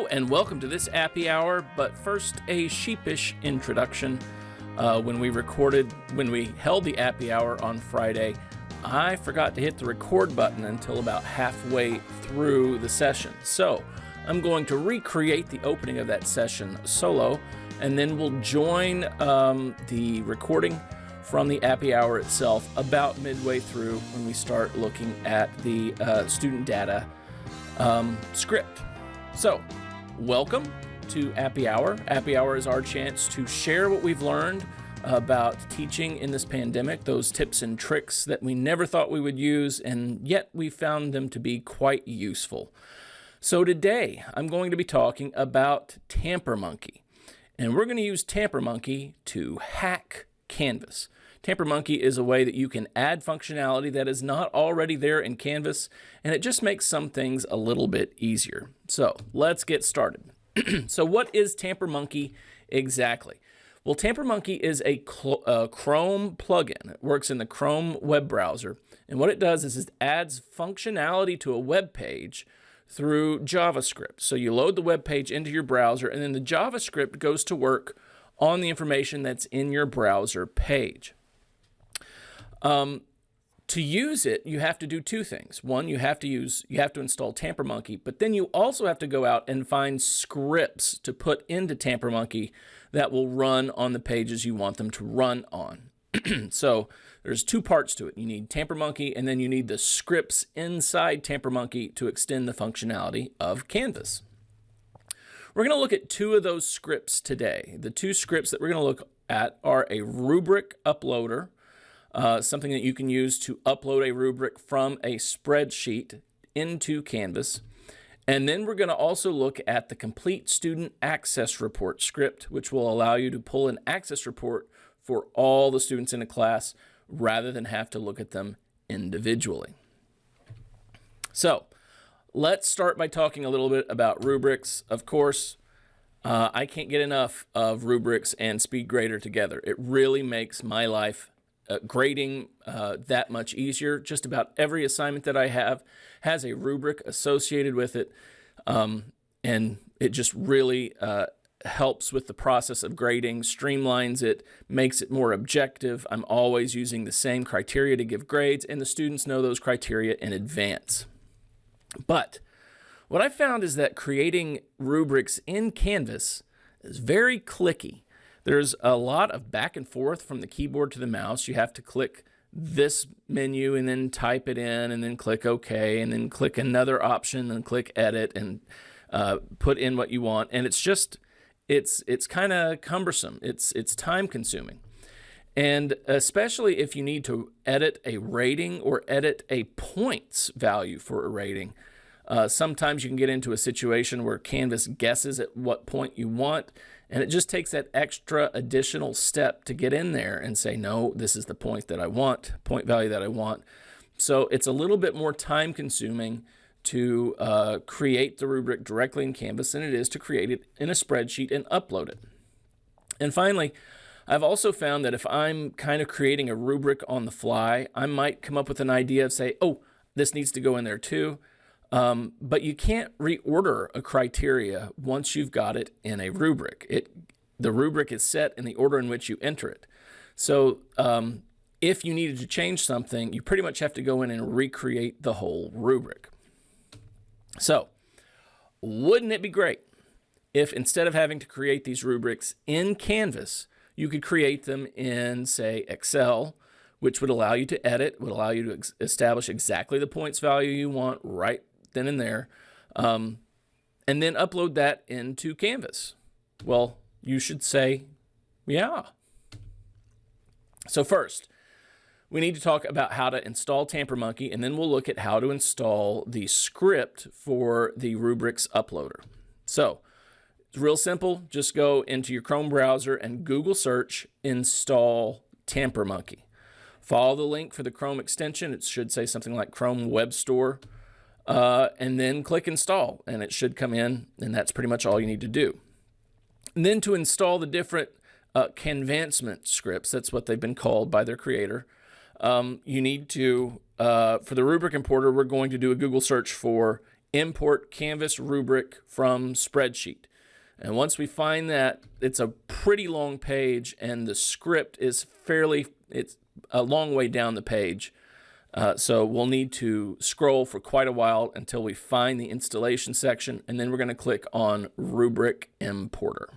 and welcome to this Appy Hour, but first a sheepish introduction. When we held the Appy Hour on Friday, I forgot to hit the record button until about halfway through the session. So I'm going to recreate the opening of that session solo, and then we'll join the recording from the Appy Hour itself about midway through when we start looking at the student data script. So, welcome to Appy Hour. Appy Hour is our chance to share what we've learned about teaching in this pandemic, those tips and tricks that we never thought we would use, and yet we found them to be quite useful. So today, I'm going to be talking about TamperMonkey, and we're going to use TamperMonkey to hack Canvas. TamperMonkey is a way that you can add functionality that is not already there in Canvas, and it just makes some things a little bit easier. So let's get started. So what is TamperMonkey exactly? Well, TamperMonkey is a Chrome plugin. It works in the Chrome web browser, and what it does is it adds functionality to a web page through JavaScript. So you load the web page into your browser, and then the JavaScript goes to work on the information that's in your browser page. To use it, you have to do two things. One, you have to install TamperMonkey, but then you also have to go out and find scripts to put into TamperMonkey that will run on the pages you want them to run on. So there's two parts to it. You need TamperMonkey, and then you need the scripts inside TamperMonkey to extend the functionality of Canvas. We're going to look at two of those scripts today. The two scripts that we're going to look at are a rubric uploader, something that you can use to upload a rubric from a spreadsheet into Canvas. And then we're going to also look at the complete student access report script, which will allow you to pull an access report for all the students in a class rather than have to look at them individually. So let's start by talking a little bit about rubrics. Of course, I can't get enough of rubrics and SpeedGrader together. It really makes my life grading that much easier. Just about every assignment that I have has a rubric associated with it, and it just really helps with the process of grading, streamlines it, makes it more objective. I'm always using the same criteria to give grades, and the students know those criteria in advance. But what I found is that creating rubrics in Canvas is very clicky. There's a lot of back and forth from the keyboard to the mouse. You have to click this menu and then type it in and then click OK and then click another option and click Edit and put in what you want. And it's just, it's kind of cumbersome. It's time consuming. And especially if you need to edit a rating or edit a points value for a rating. Sometimes you can get into a situation where Canvas guesses at what point you want, and it just takes that extra additional step to get in there and say, no, this is the point that I want, point value that I want. So it's a little bit more time consuming to create the rubric directly in Canvas than it is to create it in a spreadsheet and upload it. And finally, I've also found that if I'm kind of creating a rubric on the fly, I might come up with an idea of say, oh, this needs to go in there too. But you can't reorder a criteria once you've got it in a rubric. The rubric is set in the order in which you enter it. So if you needed to change something, you pretty much have to go in and recreate the whole rubric. So wouldn't it be great if instead of having to create these rubrics in Canvas, you could create them in, say, Excel, which would allow you to edit, would allow you to establish exactly the points value you want right then and there, and then upload that into Canvas? Well, you should say, yeah. So first, we need to talk about how to install TamperMonkey, and then we'll look at how to install the script for the rubrics uploader. So it's real simple. Just go into your Chrome browser and Google search install TamperMonkey. Follow the link for the Chrome extension. It should say something like Chrome Web Store. And then click install, and it should come in, and that's pretty much all you need to do. And then to install the different canvancement scripts, that's what they've been called by their creator, you need to, for the rubric importer, we're going to do a Google search for import Canvas rubric from spreadsheet. And once we find that, it's a pretty long page, and the script is it's a long way down the page. So we'll need to scroll for quite a while until we find the installation section, and then we're going to click on Rubric Importer.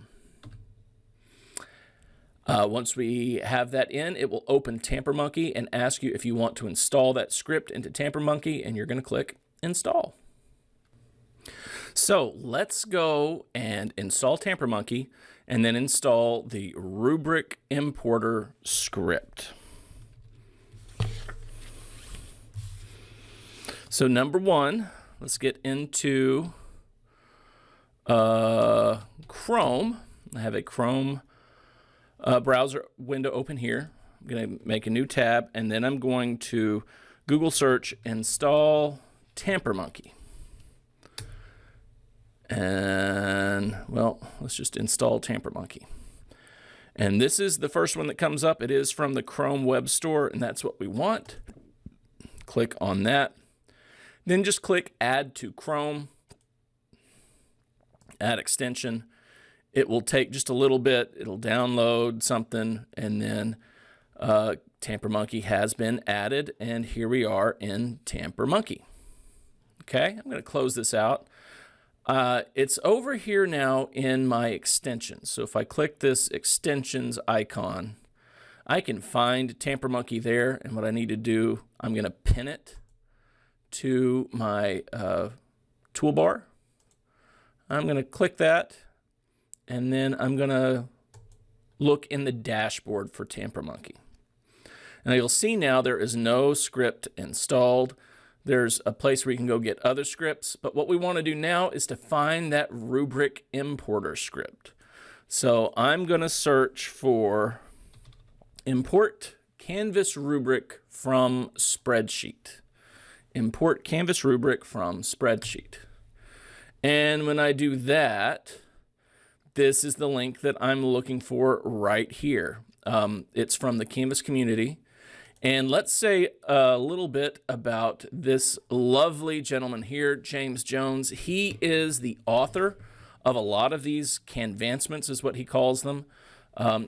Once we have that in, it will open TamperMonkey and ask you if you want to install that script into TamperMonkey, and you're going to click Install. So let's go and install TamperMonkey and then install the Rubric Importer script. So number one, let's get into Chrome. I have a Chrome browser window open here. I'm going to make a new tab, and then I'm going to Google search install TamperMonkey. And, well, let's just install TamperMonkey. And this is the first one that comes up. It is from the Chrome Web Store, and that's what we want. Click on that. Then just click Add to Chrome. Add extension. It will take just a little bit. It'll download something, and then TamperMonkey has been added, and here we are in TamperMonkey. Okay, I'm going to close this out. It's over here now in my extensions. So if I click this extensions icon, I can find TamperMonkey there. And what I need to do, I'm going to pin it to my toolbar. I'm going to click that, and then I'm going to look in the dashboard for TamperMonkey. Now you'll see now there is no script installed. There's a place where you can go get other scripts, but what we want to do now is to find that Rubric Importer script. So I'm going to search for import Canvas Rubric from spreadsheet. Import Canvas Rubric from spreadsheet. And when I do that, this is the link that I'm looking for right here. It's from the Canvas community. And let's say a little bit about this lovely gentleman here, James Jones. He is the author of a lot of these Canvancements, is what he calls them.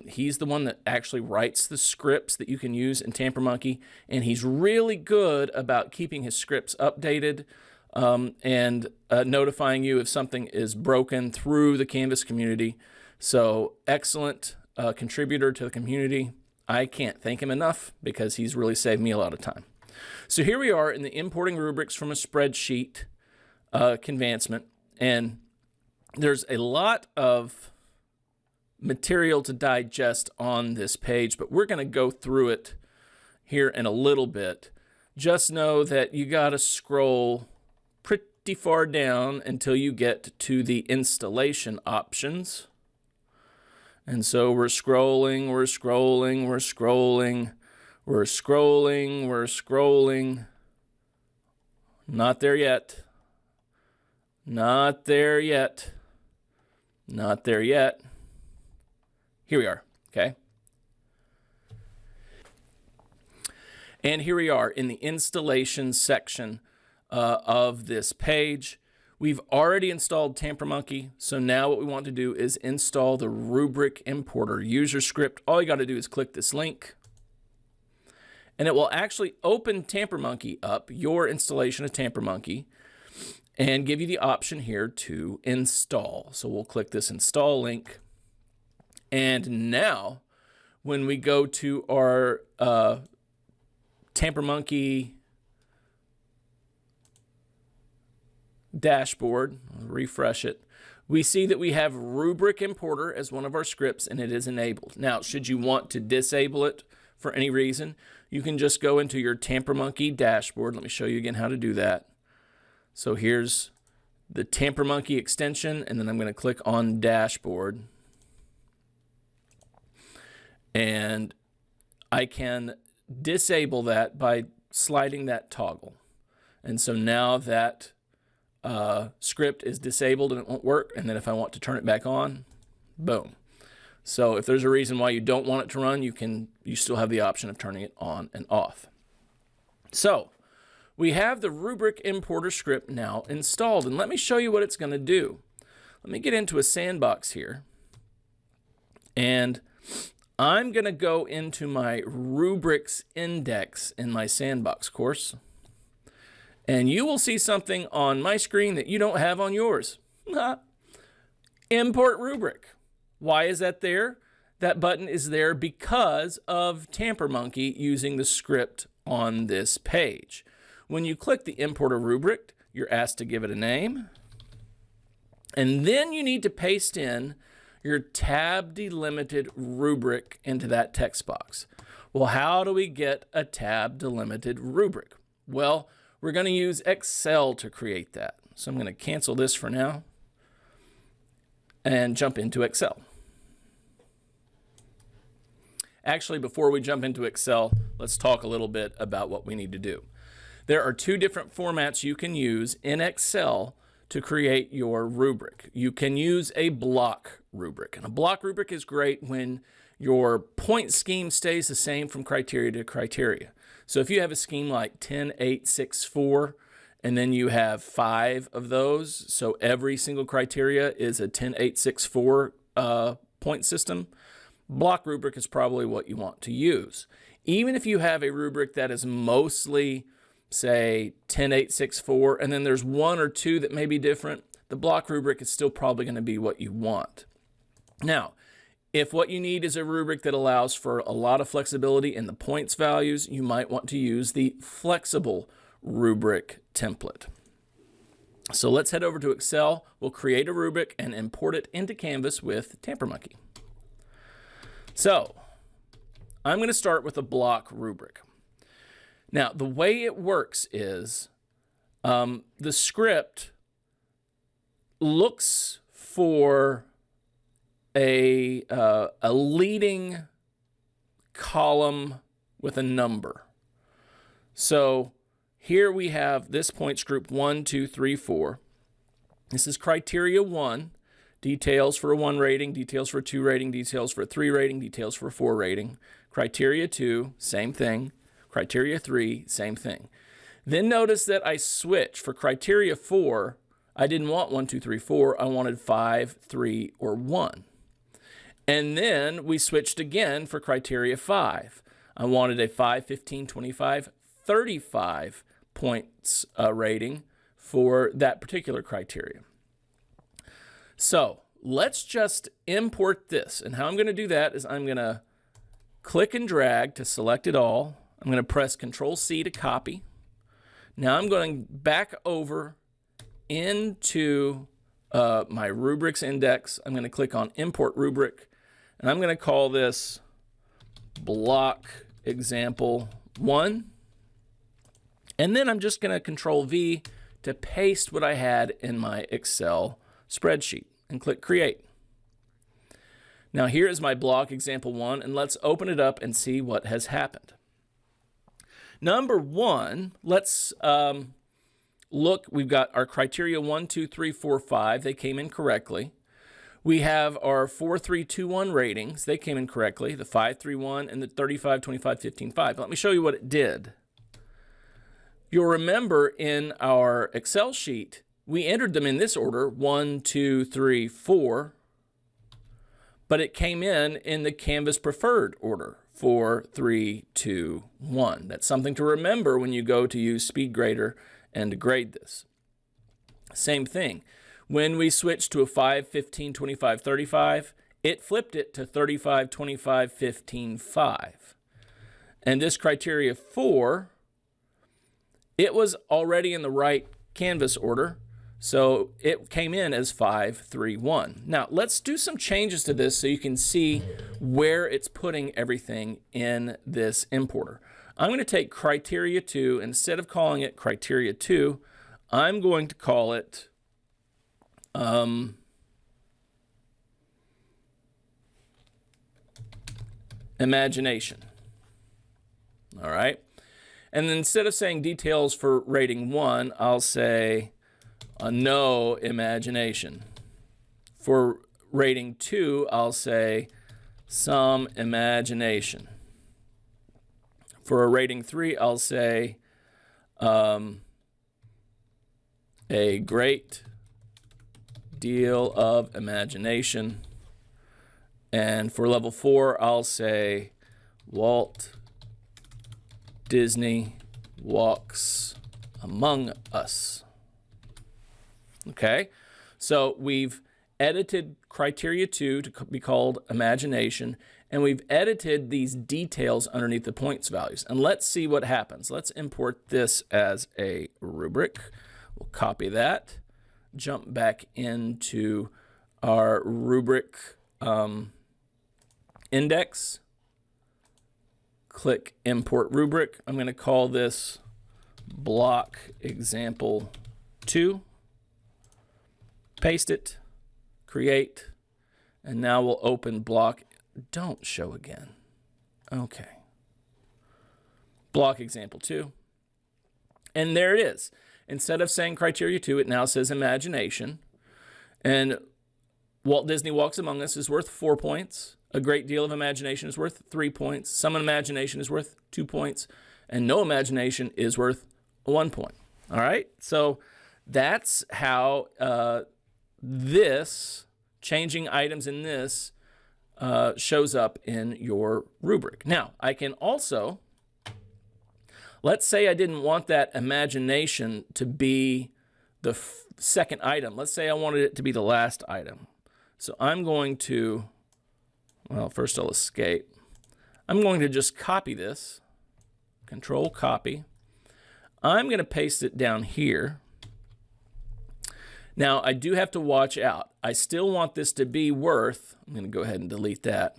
He's the one that actually writes the scripts that you can use in TamperMonkey, and he's really good about keeping his scripts updated and notifying you if something is broken through the Canvas community. So excellent contributor to the community. I can't thank him enough because he's really saved me a lot of time. So here we are in the importing rubrics from a spreadsheet Canvancement, and there's a lot of material to digest on this page, but we're going to go through it here in a little bit. Just know that you got to scroll pretty far down until you get to the installation options. And so we're scrolling, we're scrolling, we're scrolling, we're scrolling, we're scrolling. Not there yet. Not there yet. Not there yet. Here we are, okay? And here we are in the installation section of this page. We've already installed TamperMonkey, so now what we want to do is install the Rubric Importer user script. All you got to do is click this link, and it will actually open TamperMonkey up, your installation of TamperMonkey, and give you the option here to install. So we'll click this install link, and now when we go to our TamperMonkey dashboard, refresh it, we see that we have Rubric Importer as one of our scripts, and it is enabled. Now, should you want to disable it for any reason, you can just go into your TamperMonkey dashboard. Let me show you again how to do that. So here's the TamperMonkey extension, and then I'm going to click on Dashboard. And I can disable that by sliding that toggle. And so now that script is disabled and it won't work, and then if I want to turn it back on, boom. So if there's a reason why you don't want it to run, you still have the option of turning it on and off. So we have the Rubric importer script now installed, and let me show you what it's going to do. Let me get into a sandbox here, and I'm going to go into my Rubrics index in my sandbox course, and you will see something on my screen that you don't have on yours. Import Rubric. Why is that there? That button is there because of TamperMonkey using the script on this page. When you click the Import a Rubric, you're asked to give it a name. And then you need to paste in your tab delimited rubric into that text box. Well, how do we get a tab delimited rubric? Well, we're going to use Excel to create that. So I'm going to cancel this for now and jump into Excel. Actually, before we jump into Excel, let's talk a little bit about what we need to do. There are two different formats you can use in Excel to create your rubric. You can use a block rubric, and a block rubric is great when your point scheme stays the same from criteria to criteria. So if you have a scheme like 10, 8, 6, 4, and then you have 5 of those, so every single criteria is a 10, 8, 6, 4 point system, block rubric is probably what you want to use. Even if you have a rubric that is mostly, say, 10, 8, 6, 4, and then there's 1 or 2 that may be different, the block rubric is still probably going to be what you want. Now, if what you need is a rubric that allows for a lot of flexibility in the points values, you might want to use the flexible rubric template. So let's head over to Excel. We'll create a rubric and import it into Canvas with TamperMonkey. So I'm going to start with a block rubric. Now, the way it works is the script looks for a leading column with a number. So here we have this points group 1, 2, 3, 4. This is criteria 1, details for a 1 rating, details for a 2 rating, details for a 3 rating, details for a 4 rating. Criteria 2, same thing. Criteria 3, same thing. Then notice that I switch. For criteria 4, I didn't want 1, 2, 3, 4. I wanted 5, 3, or 1. And then we switched again for criteria 5. I wanted a 5, 15, 25, 35 points rating for that particular criteria. So let's just import this. And how I'm going to do that is I'm going to click and drag to select it all. I'm going to press Control-C to copy. Now I'm going back over into my rubrics index. I'm going to click on Import Rubric, and I'm going to call this Block Example 1. And then I'm just going to Control-V to paste what I had in my Excel spreadsheet and click Create. Now here is my block example 1, and let's open it up and see what has happened. Number 1, let's look. We've got our criteria 1, 2, 3, 4, 5. They came in correctly. We have our 4, 3, 2, 1 ratings. They came in correctly. The 5, 3, 1 and the 35, 25, 15, 5. Let me show you what it did. You'll remember in our Excel sheet, we entered them in this order, 1, 2, 3, 4, but it came in the Canvas preferred order, 4, 3, 2, 1. That's something to remember when you go to use SpeedGrader and to grade this. Same thing. When we switched to a 5, 15, 25, 35, it flipped it to 35, 25, 15, 5. And this criteria 4, it was already in the right Canvas order, so it came in as 5, 3, 1. Now, let's do some changes to this so you can see where it's putting everything in this importer. I'm going to take criteria 2. Instead of calling it criteria 2, I'm going to call it imagination. All right. And then instead of saying details for rating 1, I'll say no imagination. For rating 2, I'll say some imagination. For a rating 3, I'll say A great deal of imagination. And for level 4, I'll say Walt Disney walks among us. Okay, so we've edited criteria 2 to be called imagination, and we've edited these details underneath the points values. And let's see what happens. Let's import this as a rubric. We'll copy that, jump back into our rubric index, click import rubric. I'm going to call this block example 2, paste it, create, and now we'll open block. Don't show again. Okay. Block example 2. And there it is. Instead of saying criteria 2, it now says imagination. And Walt Disney Walks Among Us is worth 4 points. A great deal of imagination is worth 3 points. Some imagination is worth 2 points. And no imagination is worth 1 point. All right? So that's how this, changing items in this, shows up in your rubric. Now, I can also, let's say I didn't want that imagination to be the second item. Let's say I wanted it to be the last item. So I'm going to, well, first I'll escape. I'm going to just copy this, Control copy. I'm going to paste it down here. Now, I do have to watch out. I still want this to be worth, I'm going to go ahead and delete that,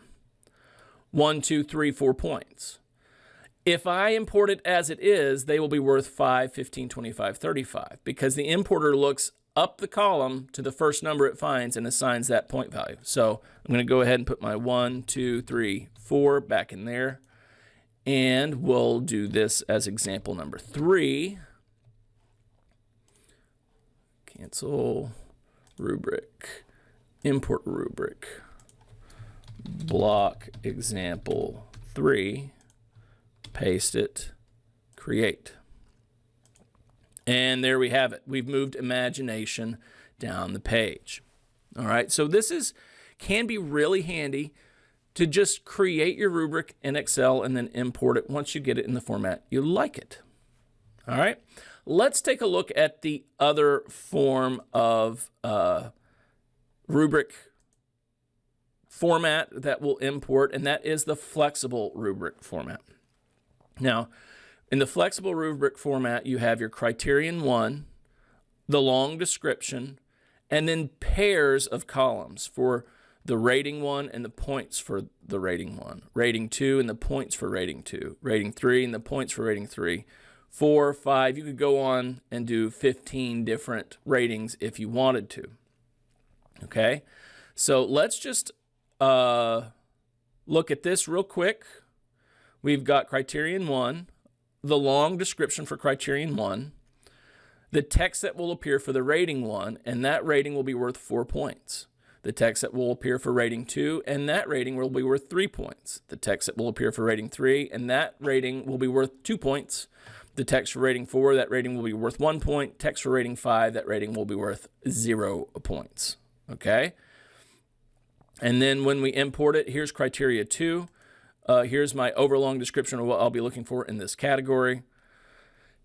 1, 2, 3, 4 points. If I import it as it is, they will be worth 5, 15, 25, 35, because the importer looks up the column to the first number it finds and assigns that point value. So I'm going to go ahead and put my 1, 2, 3, 4 back in there. And we'll do this as example number 3. Cancel rubric, import rubric, block example 3, paste it, create. And there we have it. We've moved imagination down the page. All right, so this can be really handy to just create your rubric in Excel and then import it once you get it in the format you like it. All right, let's take a look at the other form of rubric format that we'll import, and that is the flexible rubric format. Now, in the flexible rubric format, you have your criterion 1, the long description, and then pairs of columns for the rating 1 and the points for the rating 1, rating 2 and the points for rating 2, rating 3 and the points for rating 3, 4, 5. You could go on and do 15 different ratings if you wanted to. Okay, so let's just look at this real quick. We've got criterion 1, the long description for criterion 1, the text that will appear for the rating 1, and that rating will be worth 4 points. The text that will appear for rating 2, and that rating will be worth 3 points. The text that will appear for rating 3, and that rating will be worth 2 points. The text for rating 4, that rating will be worth 1 point. Text for rating 5, that rating will be worth 0 points. Okay? And then when we import it, here's criteria 2. Here's my overlong description of what I'll be looking for in this category.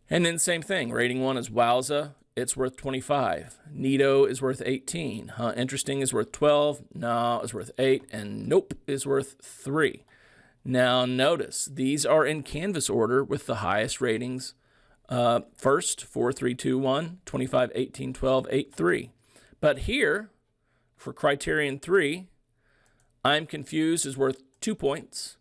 And then same thing. Rating 1 is wowza. It's worth 25. Neato is worth 18. Interesting is worth 12. No is worth 8. And nope is worth 3. Now notice, these are in canvas order with the highest ratings. First, 4, 3, 2, 1, 25, 18, 12, 8, 3. But here, for criterion 3, I'm confused is worth 2 points.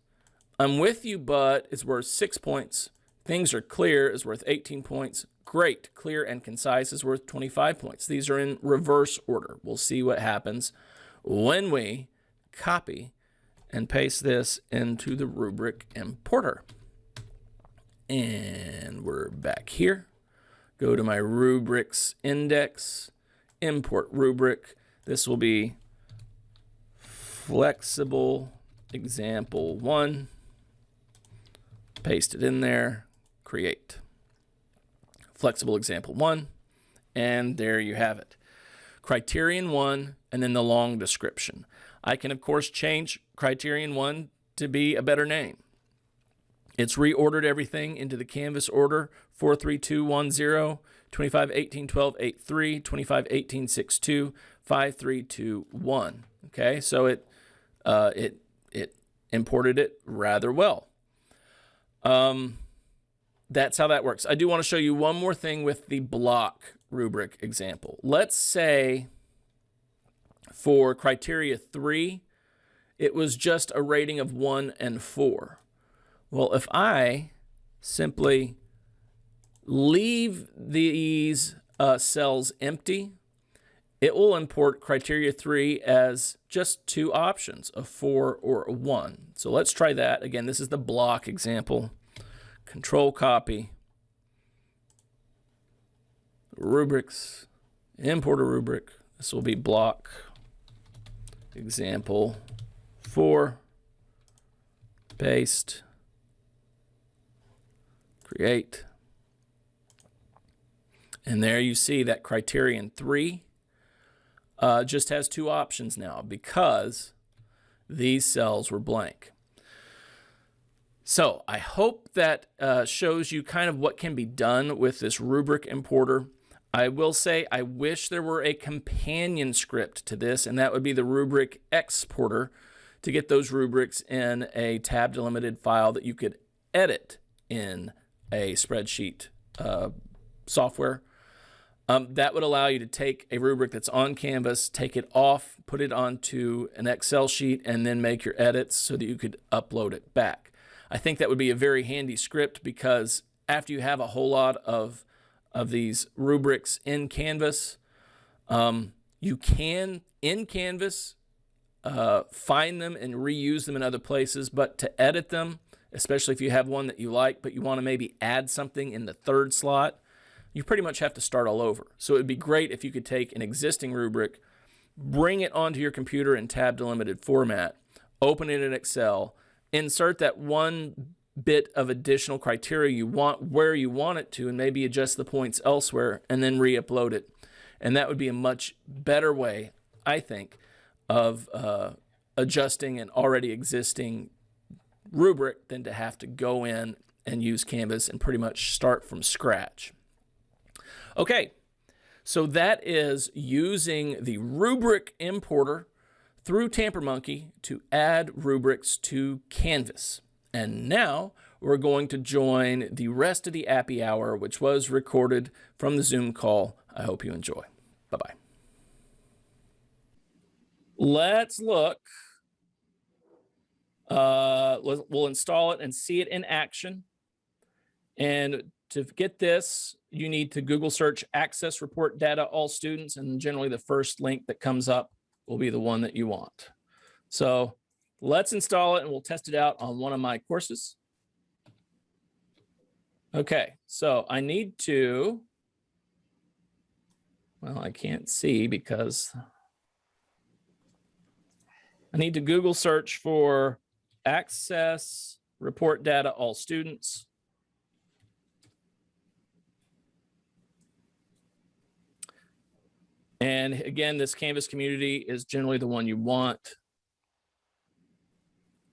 I'm with you, but is worth 6 points. Things are clear is worth 18 points. Great, clear and concise is worth 25 points. These are in reverse order. We'll see what happens when we copy and paste this into the rubric importer. And we're back here. Go to my rubrics index, import rubric. This will be flexible example 1. Paste it in there, create. flexible example 1, and there you have it. Criterion 1, and then the long description. I can, of course, change Criterion 1 to be a better name. It's reordered everything into the Canvas order: 43210, 25181283, 251862, 5321. Okay, so it imported it rather well. That's how that works. I do want to show you one more thing with the block rubric example. Let's say for criteria 3, it was just a rating of 1 and 4. Well, if I simply leave these cells empty, it will import criteria 3 as just 2 options, a 4 or a 1. So let's try that. Again, this is the block example. Control copy. Rubrics. Import a rubric. This will be block example 4. Paste. Create. And there you see that criterion 3 just has 2 options now because these cells were blank. So I hope that shows you kind of what can be done with this rubric importer. I will say I wish there were a companion script to this, and that would be the rubric exporter, to get those rubrics in a tab delimited file that you could edit in a spreadsheet software. That would allow you to take a rubric that's on Canvas, take it off, put it onto an Excel sheet, and then make your edits so that you could upload it back. I think that would be a very handy script, because after you have a whole lot of these rubrics in Canvas, you can, in Canvas, find them and reuse them in other places, but to edit them, especially if you have one that you like, but you want to maybe add something in the 3rd slot, you pretty much have to start all over. So it'd be great if you could take an existing rubric, bring it onto your computer in tab delimited format, open it in Excel, insert that one bit of additional criteria you want where you want it to, and maybe adjust the points elsewhere, and then re-upload it. And that would be a much better way, I think, of adjusting an already existing rubric than to have to go in and use Canvas and pretty much start from scratch. Okay, so that is using the rubric importer through TamperMonkey to add rubrics to Canvas. And now we're going to join the rest of the Appy Hour, which was recorded from the Zoom call. I hope you enjoy. Bye-bye. Let's look. We'll install it and see it in action. And to get this, you need to Google search Access Report Data All Students, and generally the first link that comes up will be the one that you want. So let's install it and we'll test it out on one of my courses. Okay, so I need to, well, I can't see because I need to Google search for Access Report Data All Students. And again, this Canvas community is generally the one you want.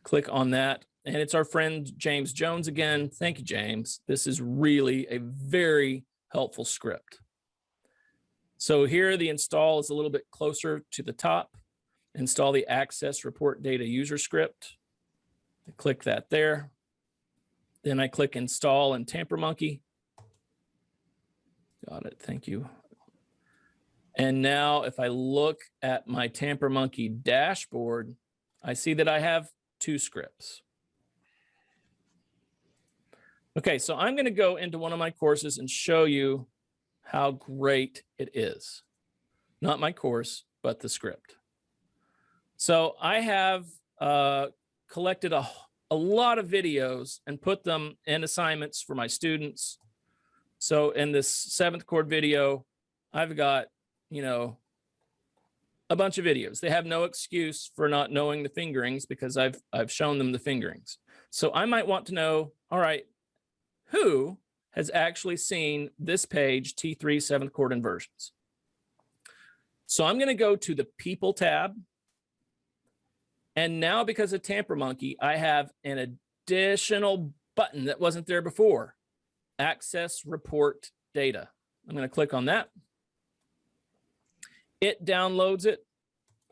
Click on that. And it's our friend James Jones again. Thank you, James. This is really a very helpful script. So here the install is a little bit closer to the top. Install the Access Report Data User script. I click that there. Then I click Install in TamperMonkey. Got it. Thank you. And now if I look at my TamperMonkey dashboard, I see that I have 2 scripts. Okay, so I'm going to go into one of my courses and show you how great it is. Not my course, but the script. So I have collected a lot of videos and put them in assignments for my students. So in this 7th chord video, I've got, you know, a bunch of videos. They have no excuse for not knowing the fingerings because I've shown them the fingerings. So I might want to know, all right, who has actually seen this page, T3 7th chord inversions. So I'm going to go to the People tab. And now, because of TamperMonkey, I have an additional button that wasn't there before. Access Report Data. I'm going to click on that. It downloads it.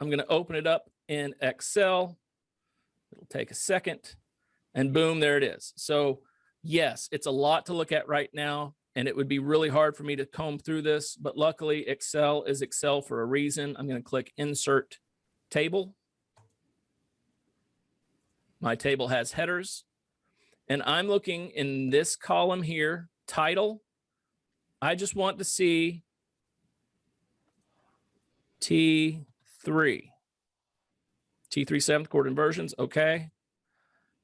I'm going to open it up in Excel. It'll take a second. And boom, there it is. So yes, it's a lot to look at right now, and it would be really hard for me to comb through this, but luckily Excel is Excel for a reason. I'm going to click Insert Table. My table has headers, and I'm looking in this column here, title. I just want to see T3 7th chord inversions, okay.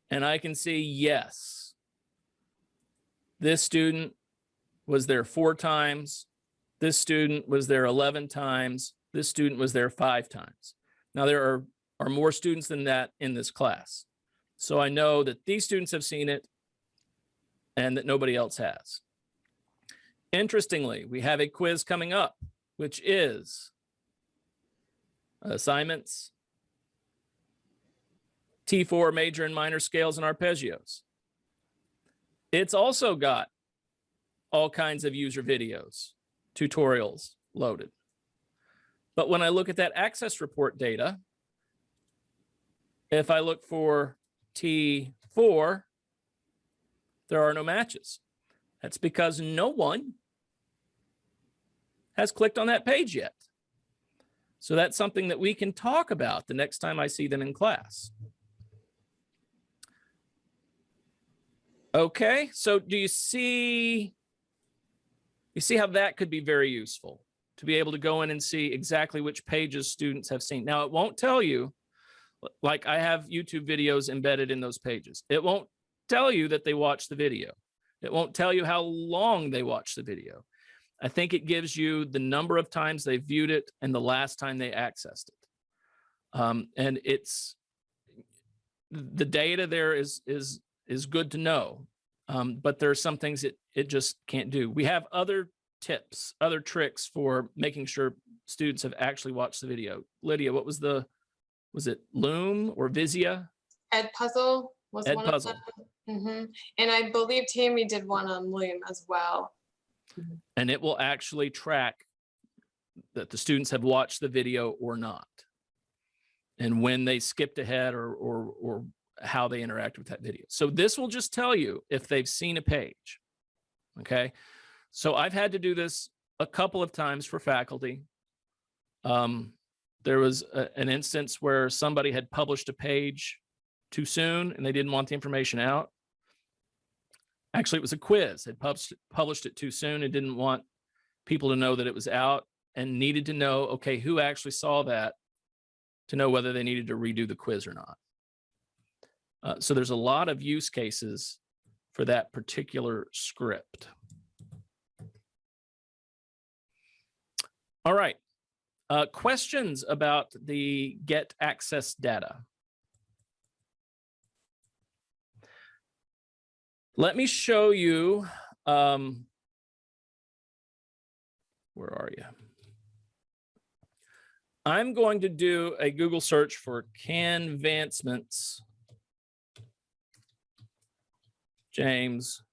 And I can see, yes, this student was there 4 times. This student was there 11 times. This student was there 5 times. Now there are more students than that in this class. So I know that these students have seen it and that nobody else has. Interestingly, we have a quiz coming up, which is assignments, T4 major and minor scales and arpeggios. It's also got all kinds of user videos, tutorials loaded. But when I look at that access report data, if I look for T4, there are no matches. That's because no one has clicked on that page yet. So that's something that we can talk about the next time I see them in class. Okay, so do you see how that could be very useful to be able to go in and see exactly which pages students have seen. Now, it won't tell you, like I have YouTube videos embedded in those pages. It won't tell you that they watched the video. It won't tell you how long they watched the video. I think it gives you the number of times they viewed it and the last time they accessed it. And it's, the data there is good to know, but there are some things it just can't do. We have other tips, other tricks for making sure students have actually watched the video. Lydia, what was it Loom or Vizia? Edpuzzle was one of them. And I believe Tammy did one on Loom as well. And it will actually track that the students have watched the video or not, and when they skipped ahead or how they interact with that video. So this will just tell you if they've seen a page. Okay. So I've had to do this a couple of times for faculty. There was an instance where somebody had published a page too soon and they didn't want the information out. Actually, it was a quiz. Had published it too soon and didn't want people to know that it was out, and needed to know, okay, who actually saw that to know whether they needed to redo the quiz or not. So there's a lot of use cases for that particular script. All right. Questions about the get access data? Let me show you, where are you? I'm going to do a Google search for Canvancements James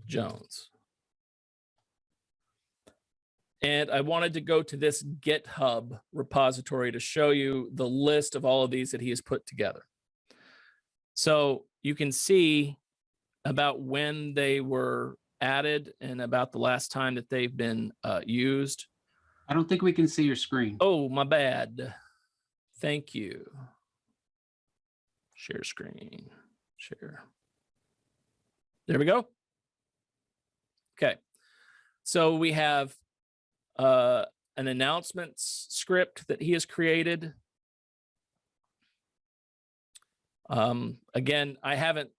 Jones. And I wanted to go to this GitHub repository to show you the list of all of these that he has put together. So you can see about when they were added and about the last time that they've been used. I don't think we can see your screen. Oh, my bad. Thank you. Share screen, share. There we go. Okay. So we have an announcements script that he has created. Again, I haven't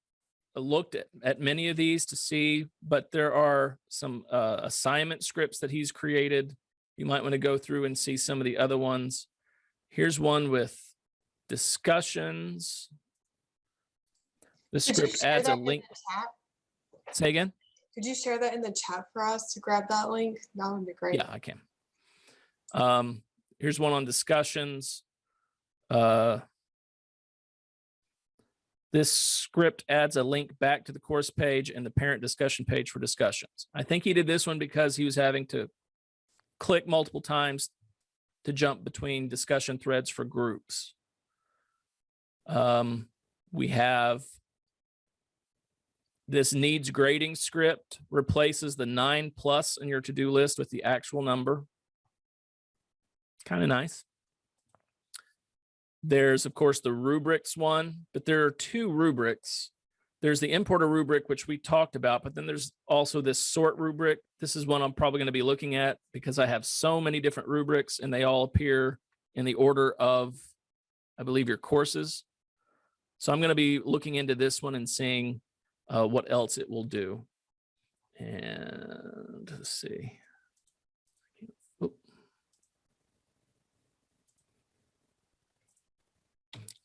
looked at many of these to see, but there are some assignment scripts that he's created. You might want to go through and see some of the other ones. Here's one with discussions. This script adds a link. Say again? Could you share that in the chat for us to grab that link? That would be great. Yeah, I can. Here's one on discussions. This script adds a link back to the course page and the parent discussion page for discussions. I think he did this one because he was having to click multiple times to jump between discussion threads for groups. We have this needs grading script replaces the 9+ in your to-do list with the actual number. Kind of nice. There's, of course, the rubrics one, but there are two rubrics. There's the importer rubric, which we talked about, but then there's also this sort rubric. This is one I'm probably going to be looking at because I have so many different rubrics and they all appear in the order of, I believe, your courses. So I'm going to be looking into this one and seeing what else it will do. And let's see. Oh.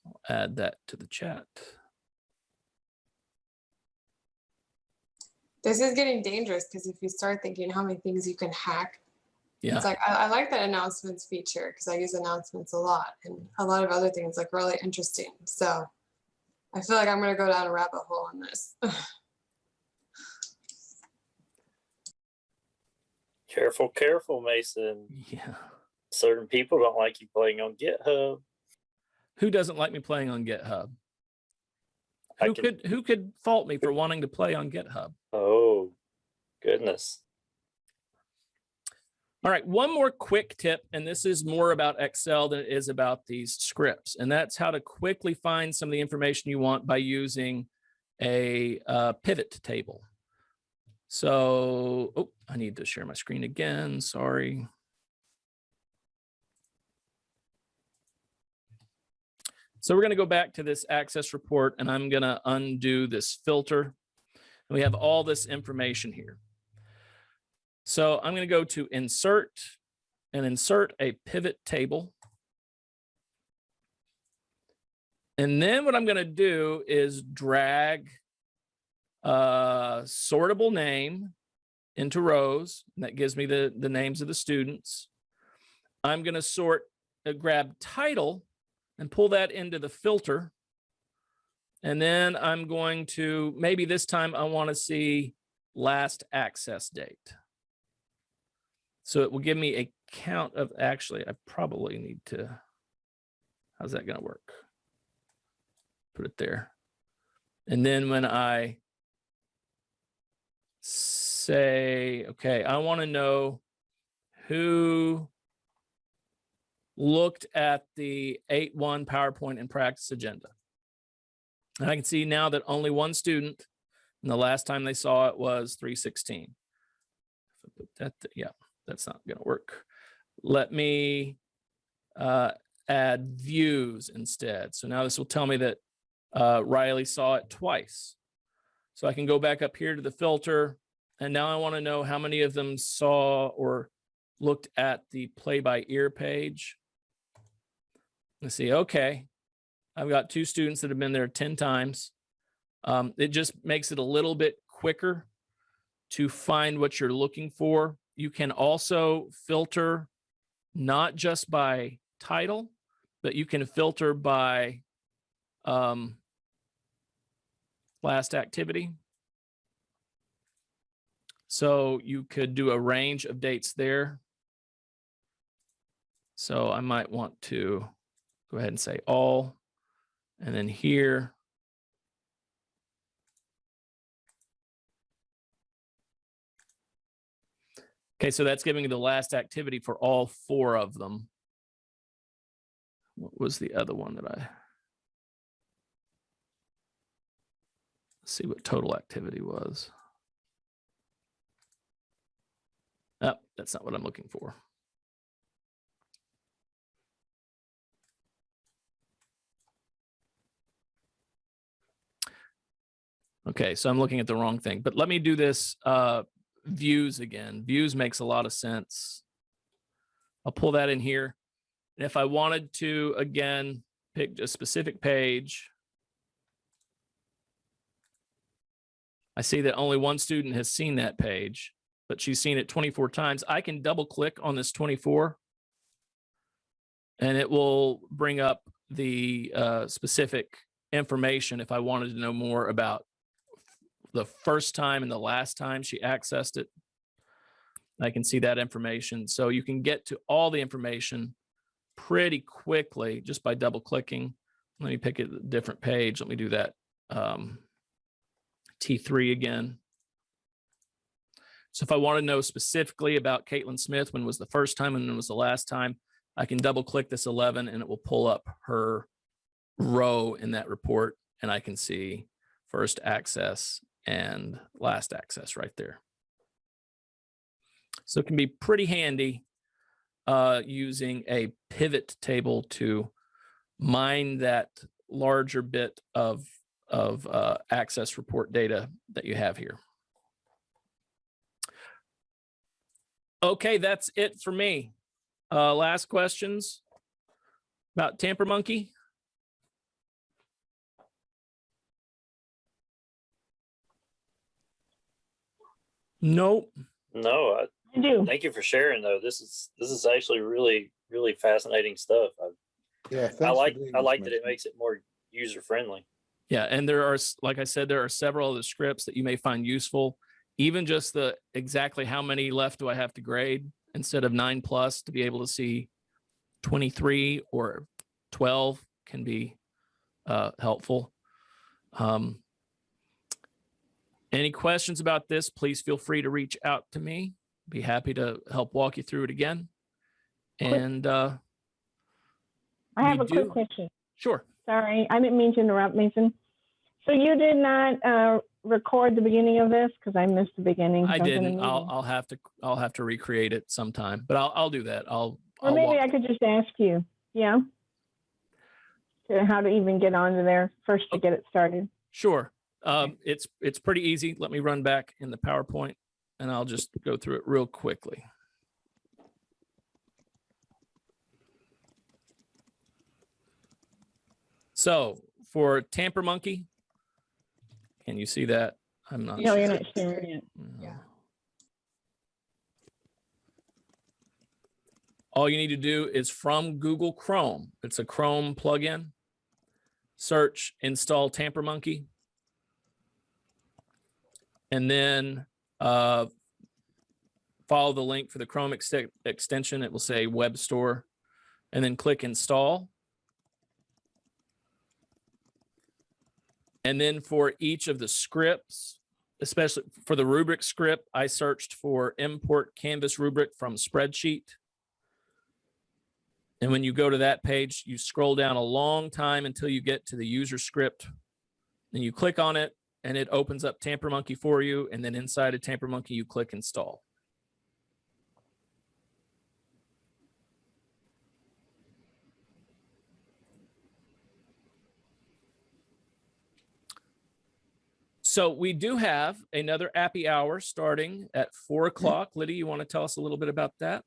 I'll add that to the chat. This is getting dangerous because if you start thinking how many things you can hack, Yeah. it's like, I like that announcements feature because I use announcements a lot, and a lot of other things like really interesting. So I feel like I'm going to go down a rabbit hole on this. Careful, careful, Mason. Yeah. Certain people don't like you playing on GitHub. Who doesn't like me playing on GitHub? Who could fault me for wanting to play on GitHub? Oh, goodness. All right, one more quick tip, and this is more about Excel than it is about these scripts, and that's how to quickly find some of the information you want by using a pivot table. So, oh, I need to share my screen again, sorry. So we're going to go back to this access report, and I'm going to undo this filter. And we have all this information here. So I'm going to go to insert and insert a pivot table. And then what I'm going to do is drag a sortable name into rows. And that gives me the names of the students. I'm going to grab title and pull that into the filter. And then I'm going to, maybe this time I want to see last access date. So it will give me a count of, actually, I probably need to, how's that going to work? Put it there. And then when I say, okay, I want to know who looked at the 8-1 PowerPoint and practice agenda. And I can see now that only one student, and the last time they saw it was 3/16. If I put that, yeah, that's not going to work. Let me add views instead. So now this will tell me that Riley saw it twice. So I can go back up here to the filter, and now I want to know how many of them saw or looked at the play by ear page. Let's see, okay. I've got 2 students that have been there 10 times. It just makes it a little bit quicker to find what you're looking for. You can also filter not just by title, but you can filter by last activity. So you could do a range of dates there. So I might want to go ahead and say all, and then here. Okay, so that's giving me the last activity for all 4 of them. What was the other one that let's see what total activity was. Oh, that's not what I'm looking for. Okay, so I'm looking at the wrong thing, but let me do this views again. Views makes a lot of sense. I'll pull that in here. And if I wanted to, again, pick a specific page, I see that only one student has seen that page, but she's seen it 24 times. I can double click on this 24 and it will bring up the specific information if I wanted to know more about the first time and the last time she accessed it. I can see that information. So you can get to all the information pretty quickly just by double clicking. Let me pick a different page. Let me do that. T3 again. So if I want to know specifically about Caitlin Smith, when was the first time and when was the last time, I can double click this 11 and it will pull up her row in that report. And I can see first access and last access right there. So it can be pretty handy using a pivot table to mine that larger bit of access report data that you have here. Okay, that's it for me. Last questions about TamperMonkey? Nope. No, I do. thank you for sharing though. This is actually really fascinating stuff. Yeah, I like doing that this, it Mason. makes it more user friendly. Yeah, and there are, like I said, there are several other scripts that you may find useful. Even just the exactly how many left do I have to grade instead of 9+ to be able to see 23 or 12 can be helpful. Any questions about this, please feel free to reach out to me. Be happy to help walk you through it again. And I have we a quick do- question. sure. Sorry, I didn't mean to interrupt, Mason. So you did not record the beginning of this because I missed the beginning. 'cause I was in a didn't. meeting. I'll have to recreate it sometime, but I'll do that. Or I'll maybe walk- I could just ask you, yeah, to how to even get onto there first to get it started. Sure. It's pretty easy. Let me run back in the PowerPoint and I'll just go through it real quickly. So for TamperMonkey, can you see that? I'm not No, sure. you're not sharing it. Yeah. All you need to do is from Google Chrome. It's a Chrome plugin. Search install TamperMonkey. And then follow the link for the Chrome extension. It will say Web Store. And then click install. And then for each of the scripts, especially for the rubric script, I searched for import Canvas rubric from spreadsheet. And when you go to that page, you scroll down a long time until you get to the user script. Then you click on it and it opens up TamperMonkey for you. And then inside of TamperMonkey, you click install. So we do have another Appy Hour starting at 4 o'clock. Liddy, you want to tell us a little bit about that?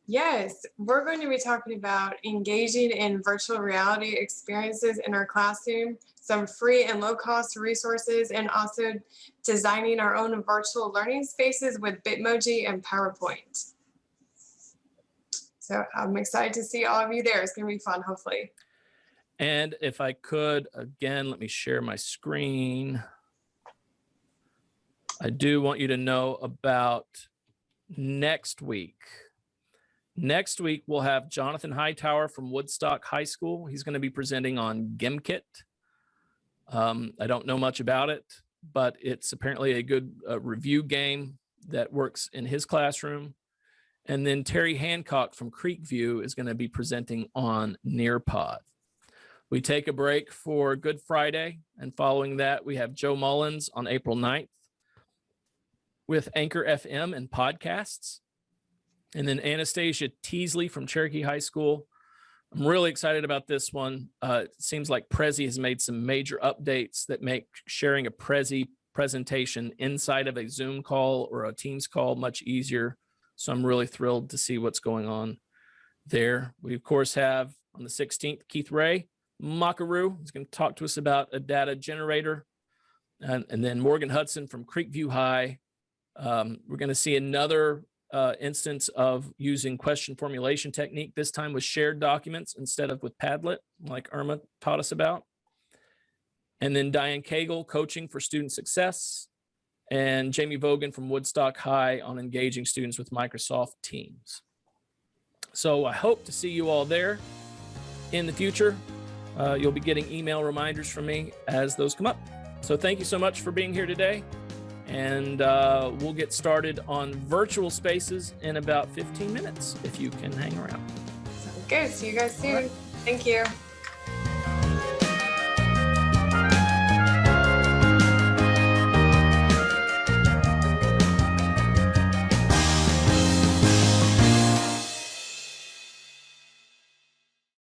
Yes, we're going to be talking about engaging in virtual reality experiences in our classroom, some free and low-cost resources, and also designing our own virtual learning spaces with Bitmoji and PowerPoint. So I'm excited to see all of you there. It's going to be fun, hopefully. And if I could, again, let me share my screen. I do want you to know about next week. Next week, we'll have Jonathan Hightower from Woodstock High School. He's going to be presenting on GimKit. I don't know much about it, but it's apparently a good review game that works in his classroom. And then Terry Hancock from Creekview is going to be presenting on Nearpod. We take a break for Good Friday, and following that, we have Joe Mullins on April 9th with Anchor FM and podcasts. And then Anastasia Teasley from Cherokee High School. I'm really excited about this one. It seems like Prezi has made some major updates that make sharing a Prezi presentation inside of a Zoom call or a Teams call much easier. So I'm really thrilled to see what's going on there. We, of course, have on the 16th, Keith Ray Makaru is going to talk to us about a data generator. and then Morgan Hudson from Creekview High. We're going to see another instance of using question formulation technique, this time with shared documents instead of with Padlet, like Irma taught us about. And then Diane Cagle, coaching for student success, and Jamie Vogan from Woodstock High on engaging students with Microsoft Teams. So I hope to see you all there in the future. You'll be getting email reminders from me as those come up. So thank you so much for being here today. And we'll get started on virtual spaces in about 15 minutes if you can hang around. Sounds good. See you guys soon. All right. Thank you.